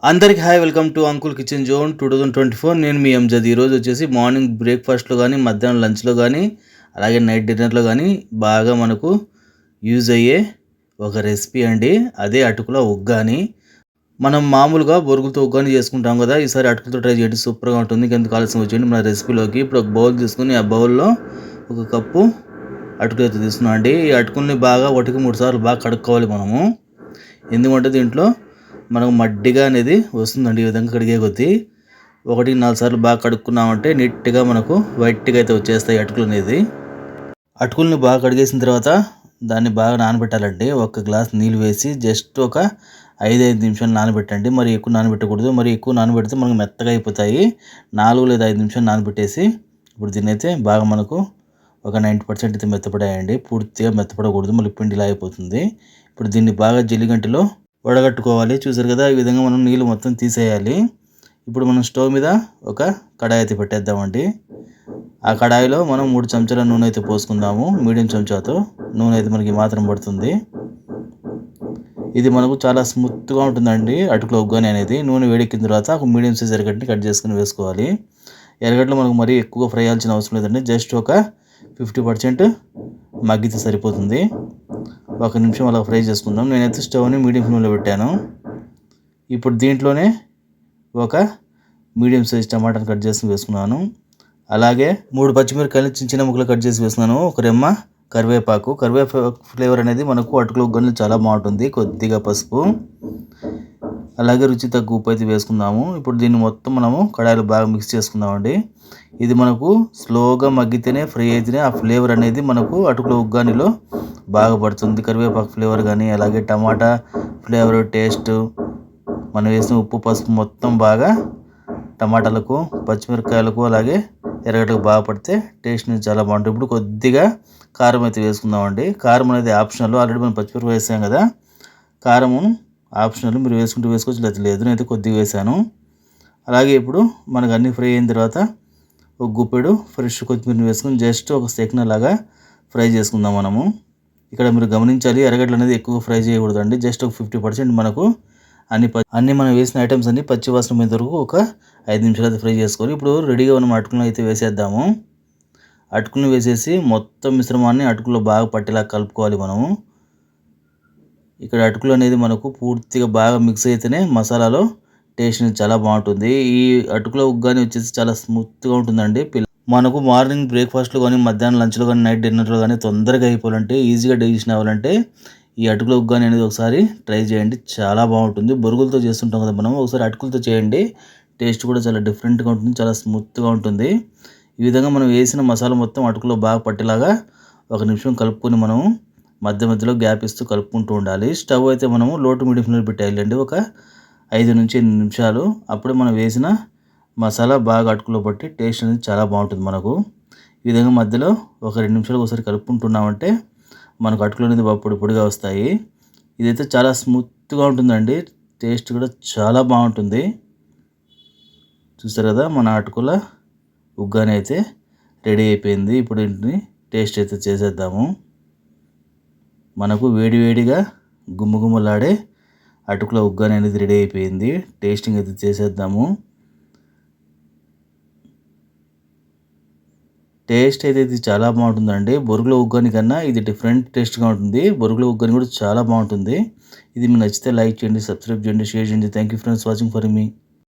అందరికి hi, welcome to uncle kitchen zone 2024. నేను మీ ఎంజద్. ఈరోజు వచ్చేసి మార్నింగ్ బ్రేక్ఫాస్ట్లో కానీ, మధ్యాహ్నం లంచ్లో కానీ, అలాగే నైట్ డిన్నర్లో కానీ బాగా మనకు యూజ్ అయ్యే ఒక రెసిపీ అండి. అదే అటుకుల ఉగ్గాని. మనం మామూలుగా బొరుగులతో ఉగ్గాని చేసుకుంటాం కదా, ఈసారి అటుకులతో ట్రై చేయండి, సూపర్గా ఉంటుంది. ఇంకెందుకు ఆలస్యం వచ్చేయండి మన రెసిపీలోకి. ఇప్పుడు ఒక బౌల్ తీసుకుని ఆ బౌల్లో ఒక కప్పు అటుకులు అయితే తీసుకున్నాం అండి. ఈ అటుకుల్ని బాగా 1-3 సార్లు బాగా కడుక్కోవాలి మనము. ఎందుకంటే దీంట్లో మనకు మడ్డిగా అనేది వస్తుందండి. ఈ విధంగా కడిగే కొద్దీ 1-4 సార్లు బాగా కడుక్కున్నామంటే నీట్గా మనకు వైట్గా అయితే వచ్చేస్తాయి అటుకులు అనేది. అటుకుల్ని బాగా కడిగేసిన తర్వాత దాన్ని బాగా నానబెట్టాలండి. 1 గ్లాస్ నీళ్ళు వేసి జస్ట్ ఒక 5 నిమిషాలు నానబెట్టండి. మరి ఎక్కువ నానబెట్టకూడదు, మరి ఎక్కువ నానబెడితే మనకు మెత్తగా అయిపోతాయి. 4 లేదా 5 నిమిషాలు నానబెట్టేసి ఇప్పుడు దీన్ని అయితే బాగా మనకు ఒక 90% అయితే మెత్తపడాయండి. పూర్తిగా మెత్తపడకూడదు, మళ్ళీ పిండిలా అయిపోతుంది. ఇప్పుడు దీన్ని బాగా జల్లిగంటలో వడగట్టుకోవాలి. చూసారు కదా, ఈ విధంగా మనం నీళ్ళు మొత్తం తీసేయాలి. ఇప్పుడు మనం స్టవ్ మీద ఒక కడాయి అయితే పెట్టేద్దామండి. ఆ కడాయిలో మనం 3 చెంచాల నూనె అయితే పోసుకుందాము. మీడియం చెంచాతో నూనె అయితే మనకి మాత్రం పడుతుంది. ఇది మనకు చాలా స్మూత్గా ఉంటుందండి అటుకుల ఉగ్గాని అనేది. నూనె వేడెక్కిన తర్వాత ఒక మీడియం సైజ్ ఎర్రగడ్డని కట్ చేసుకుని వేసుకోవాలి. ఎర్రగడ్డలు మనకు మరీ ఎక్కువ ఫ్రై చేయాల్సిన అవసరం లేదండి. జస్ట్ ఒక 50% మగ్గితే సరిపోతుంది. 1 నిమిషం అలా ఫ్రై చేసుకుందాం. నేనైతే స్టవ్ని మీడియం ఫ్లేమ్లో పెట్టాను. ఇప్పుడు దీంట్లోనే ఒక మీడియం సైజ్ టమాటాని కట్ చేసి వేసుకున్నాను. అలాగే 3 పచ్చిమిరపకాయలు చిన్న చిన్న ముక్కలు కట్ చేసి వేసుకున్నాను. ఒక రెమ్మ కరివేపాకు ఫ్లేవర్ అనేది మనకు అటుకుల ఉగ్గానిలో చాలా బాగుంటుంది. కొద్దిగా పసుపు, అలాగే రుచి తగ్గ ఉప్పు అయితే వేసుకుందాము. ఇప్పుడు దీన్ని మొత్తం మనము కడాయిలో బాగా మిక్స్ చేసుకుందామండి. ఇది మనకు స్లోగా మగ్గితేనే, ఫ్రై అయితేనే ఆ ఫ్లేవర్ అనేది మనకు అటుకుల ఉగ్గానిలో బాగా పడుతుంది. కరివేపాకు ఫ్లేవర్ కానీ, అలాగే టమాటా ఫ్లేవర్, టేస్ట్, మనం వేసిన ఉప్పు పసుపు మొత్తం బాగా టమాటాలకు, పచ్చిమిరపకాయలకు, అలాగే ఎర్రగడ్డకు బాగా పడితే టేస్ట్ అనేది చాలా బాగుంటుంది. ఇప్పుడు కొద్దిగా కారం అయితే వేసుకుందామండి. కారం అనేది ఆప్షనల్. ఆల్రెడీ మనం పచ్చిమిరపకాయ వేసాం కదా, కారము ఆప్షనల్. మీరు వేసుకుంటూ వేసుకోవచ్చు, లేదా లేదు. నేనైతే కొద్దిగా వేసాను. అలాగే ఇప్పుడు మనకు అన్నీ ఫ్రై అయిన తర్వాత ఒక గుప్పెడు ఫ్రెష్ కొత్తిమీరని వేసుకుని జస్ట్ ఒక సెకండ్ లాగా ఫ్రై చేసుకుందాం మనము. ఇక్కడ మీరు గమనించాలి, ఎర్రగడ్డలు అనేది ఎక్కువ ఫ్రై చేయకూడదండి. జస్ట్ ఒక 50% మనకు అన్ని మనం వేసిన ఐటమ్స్ అన్ని పచ్చి వాసన మీద వరకు ఒక 5 నిమిషాలు అయితే ఫ్రై చేసుకోవాలి. ఇప్పుడు రెడీగా ఉన్న అటుకులను అయితే వేసేద్దాము. అటుకులను వేసేసి మొత్తం మిశ్రమాన్ని అటుకులో బాగా పట్టేలా కలుపుకోవాలి మనము. ఇక్కడ అటుకులు అనేది మనకు పూర్తిగా బాగా మిక్స్ అయితేనే మసాలాలో టేస్ట్ అనేది చాలా బాగుంటుంది. ఈ అటుకుల ఉగ్గాని వచ్చేసి చాలా స్మూత్గా ఉంటుందండి. మనకు మార్నింగ్ బ్రేక్ఫాస్ట్లో కానీ, మధ్యాహ్నం లంచ్లో కానీ, నైట్ డిన్నర్లో కానీ తొందరగా అయిపోవాలంటే, ఈజీగా డైజెషన్ అవ్వాలంటే ఈ అటుకుల ఉగ్గాని అనేది ఒకసారి ట్రై చేయండి. చాలా బాగుంటుంది. బొరుగులతో చేస్తుంటాం కదా మనం, ఒకసారి అటుకులతో చేయండి. టేస్ట్ కూడా చాలా డిఫరెంట్గా ఉంటుంది, చాలా స్మూత్గా ఉంటుంది. ఈ విధంగా మనం వేసిన మసాలా మొత్తం అటుకులో బాగా పట్టేలాగా 1 నిమిషం కలుపుకొని మనము మధ్య మధ్యలో గ్యాప్ ఇస్తూ కలుపుకుంటూ ఉండాలి. స్టవ్ అయితే మనము లో టు మీడియం ఫ్లేమ్లో పెట్టేయాలండి. ఒక 5-8 నిమిషాలు. అప్పుడే మనం వేసిన మసాలా బాగా అటుకులో పట్టి టేస్ట్ అనేది చాలా బాగుంటుంది మనకు. ఈ విధంగా మధ్యలో ఒక 2 నిమిషాలు ఒకసారి కలుపుకుంటున్నామంటే మనకు అటుకులు అనేది బాగా పొడి పొడిగా వస్తాయి. ఇదైతే చాలా స్మూత్గా ఉంటుందండి. టేస్ట్ కూడా చాలా బాగుంటుంది. చూస్తారు కదా, మన అటుకుల ఉగ్గాని అయితే రెడీ అయిపోయింది. ఇప్పుడు వీటిని టేస్ట్ అయితే చేసేద్దాము. మనకు వేడివేడిగా గుమ్మగుమ్మలాడే అటుకుల ఉగ్గాని అనేది రెడీ అయిపోయింది. టేస్టింగ్ అయితే చేసేద్దాము. టేస్ట్ అయితే ఇది చాలా బాగుంటుందండి. బొరుగుల ఉగ్గాని కన్నా ఇది డిఫరెంట్ టేస్ట్గా ఉంటుంది. బొరుగుల ఉగ్గాని కూడా చాలా బాగుంటుంది. ఇది మీకు నచ్చితే లైక్ చేయండి, సబ్స్క్రైబ్ చేయండి, షేర్ చేయండి. Thank you friends watching for me.